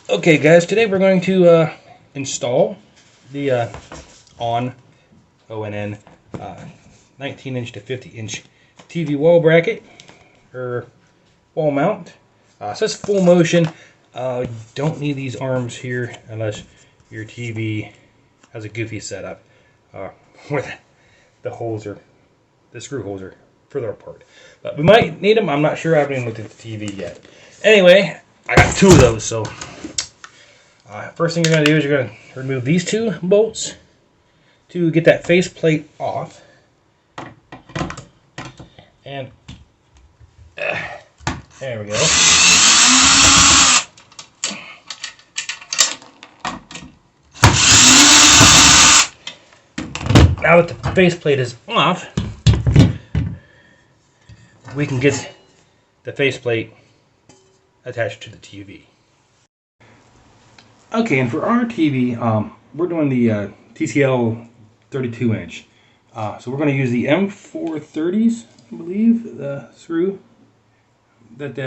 Okay guys, today we're going to install the ONN 19-inch to 50-inch TV wall bracket or wall mount. It says full motion. Don't need these arms here unless your TV has a goofy setup where the screw holes are further apart. But we might need them. I'm not sure. I haven't even looked at the TV yet. Anyway, I got two of those, so first thing you're going to do is you're going to remove these two bolts to get that face plate off. And there we go. Now that the face plate is off, we can get the face plate attached to the TV. Okay, and for our TV, we're doing the TCL 32-inch. So we're going to use the M430s, I believe, the screw that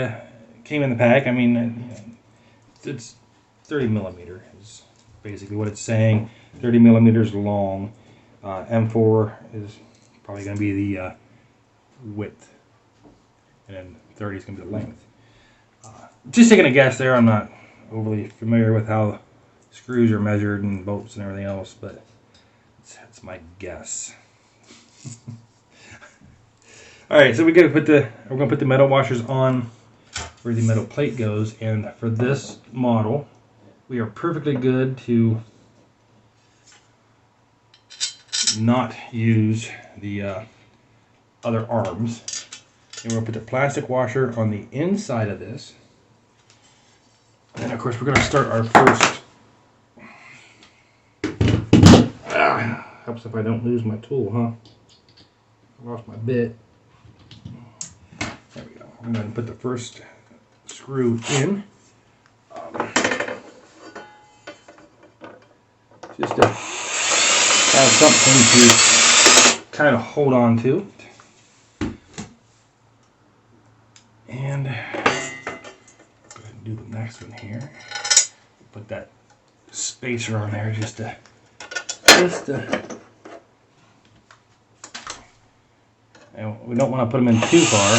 came in the pack. I mean, it's 30 millimeter is basically what it's saying. 30 millimeters long. M4 is probably going to be the width, and then 30 is going to be the length. Just taking a guess there. I'm not overly familiar with how screws are measured and bolts and everything else, but that's my guess. All right, so we're gonna put the metal washers on where the metal plate goes, and for this model, we are perfectly good to not use the other arms. And we're gonna put the plastic washer on the inside of this. And of course, we're going to start our first. Helps if I don't lose my tool, huh? I lost my bit. There we go. I'm going to put the first screw in. Just to have something to kind of hold on to. And do the next one here. Put that spacer on there just to and we don't want to put them in too far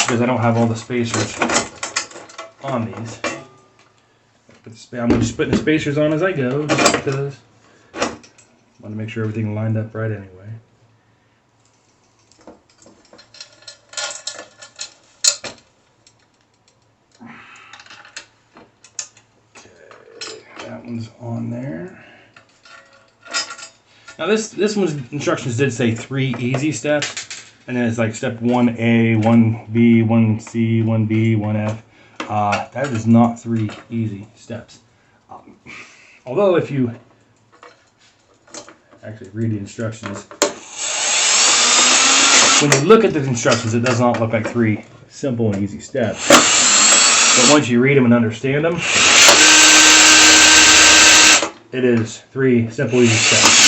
because I don't have all the spacers on these. I'm just putting the spacers on as I go just because I want to make sure everything lined up right anyway. That one's on there. Now this one's instructions did say 3 easy steps, and then it's like step 1A, 1B, 1C, 1D, 1F. That is not 3 easy steps. Although if you actually read the instructions, when you look at the instructions, it does not look like 3 simple and easy steps. But once you read them and understand them, it is 3 simple, easy steps.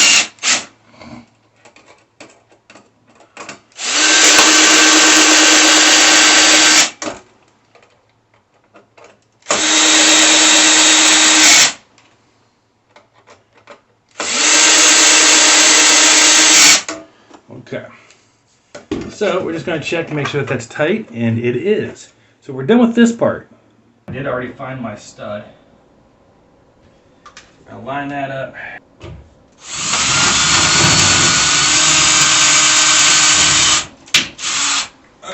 Okay. So we're just going to check to make sure that that's tight, and it is. So we're done with this part. I did already find my stud. I'll line that up.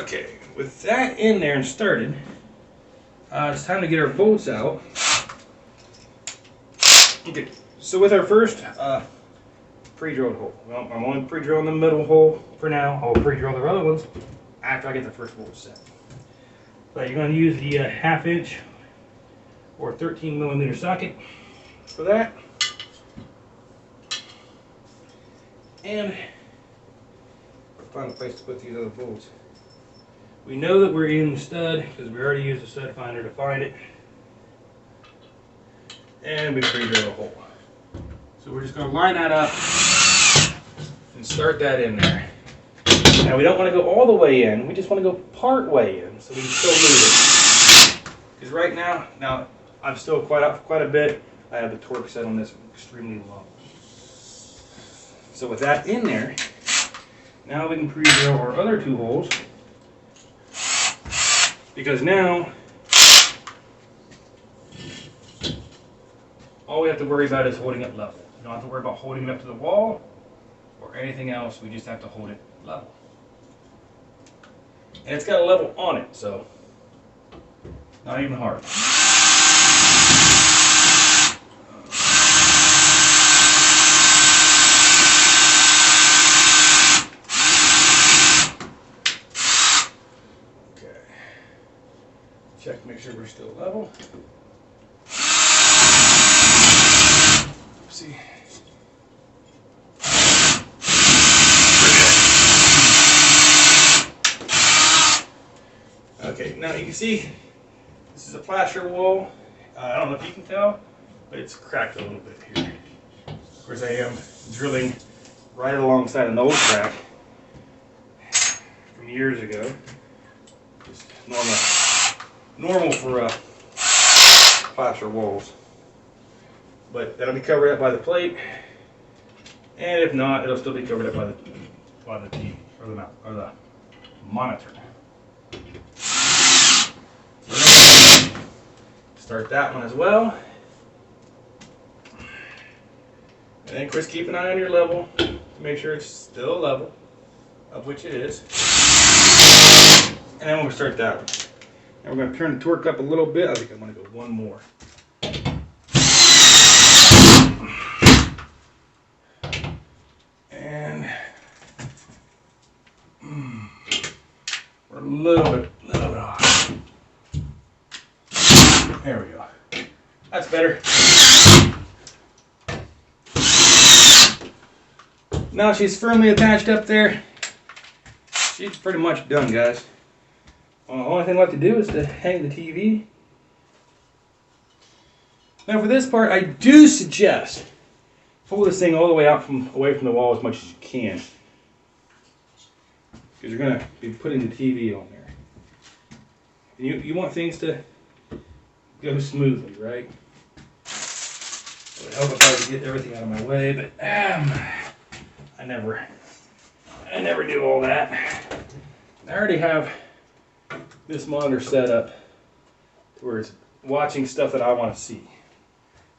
Okay, with that in there and started, it's time to get our bolts out. Okay, so with our first pre-drilled hole, well, I'm only pre-drilling the middle hole for now. I'll pre-drill the other ones after I get the first bolt set. But you're going to use the 1/2 inch or 13 millimeter socket for that, and find a place to put these other bolts. We know that we're in the stud because we already used the stud finder to find it, and we pre-drill a hole. So we're just going to line that up and start that in there. Now we don't want to go all the way in, we just want to go part way in so we can still move it. Because right now I'm still quite a bit. I have the torque set on this extremely low. So with that in there, now we can pre-drill our other 2 holes, because now all we have to worry about is holding it level. We don't have to worry about holding it up to the wall or anything else. We just have to hold it level. And it's got a level on it, so not even hard. Okay. Check to make sure we're still level. See. Okay, now you can see this is a plaster wall. I don't know if you can tell, but it's cracked a little bit here. Of course, I am drilling right alongside an old crack from years ago. Just normal for plaster walls. But that'll be covered up by the plate, and if not, it'll still be covered up by the TV or the monitor. Start that one as well, and then of course keep an eye on your level to make sure it's still level, of which it is. And then we'll start that one. And we're going to turn the torque up a little bit. I think I'm going to go one more. We're a little bit off. There we go. That's better. Now she's firmly attached up there. She's pretty much done, guys. The only thing left to do is to hang the TV. Now for this part, I do suggest pull this thing all the way out away from the wall as much as you can, because you're going to be putting the TV on there. And you want things to go smoothly, right? It would help if I could get everything out of my way, but I never do all that. I already have this monitor set up to where it's watching stuff that I want to see.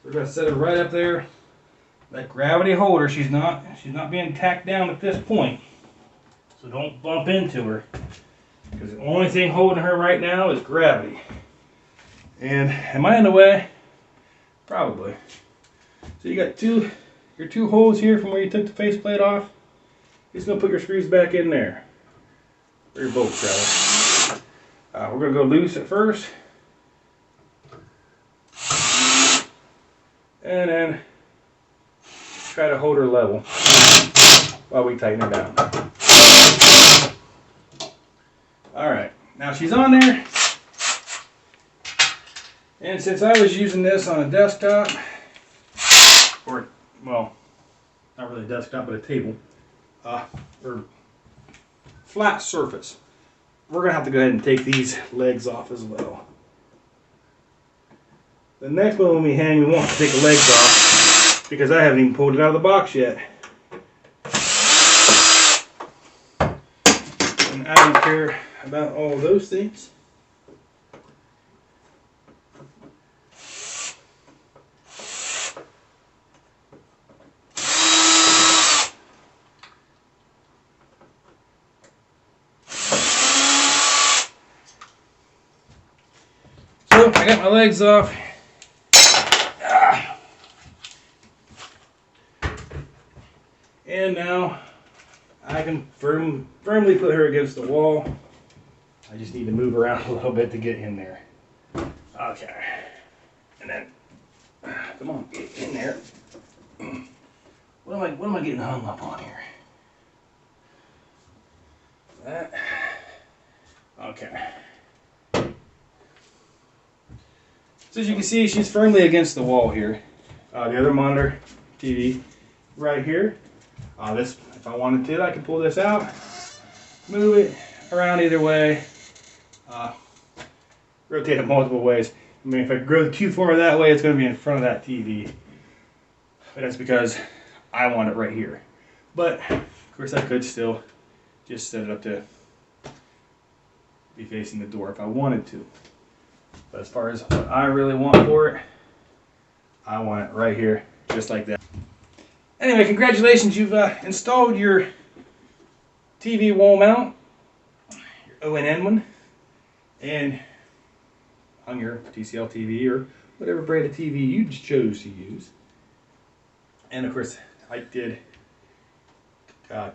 We're going to set it right up there. That gravity holder, she's not being tacked down at this point, so don't bump into her, because the only thing holding her right now is gravity. And am I in the way? Probably. So you got your two holes here from where you took the faceplate off. You're just gonna put your screws back in there, or your bolts rather. We're gonna go loose at first, and then try to hold her level while we tighten her down. Alright, now she's on there, and since I was using this on a desktop, or, well, not really a desktop, but a table, or flat surface, we're going to have to go ahead and take these legs off as well. The next one when we hang, we won't take the legs off, because I haven't even pulled it out of the box yet. And I don't care about all of those things. So I got my legs off. And now I can firmly put her against the wall. I just need to move around a little bit to get in there. Okay. And then, come on, get in there. What am I getting hung up on here? That. Okay. So as you can see, she's firmly against the wall here. The other monitor TV right here. This, if I wanted to, I could pull this out, move it around either way, rotate it multiple ways. I mean, if I go too far that way, it's going to be in front of that TV. But that's because I want it right here. But, of course, I could still just set it up to be facing the door if I wanted to. But as far as what I really want for it, I want it right here, just like that. Anyway, congratulations, you've installed your TV wall mount, your ONN one, and hung your TCL TV or whatever brand of TV you chose to use. And of course, I did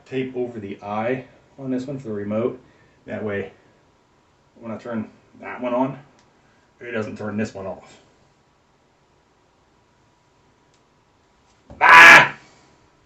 tape over the eye on this one for the remote. That way, when I turn that one on, it doesn't turn this one off.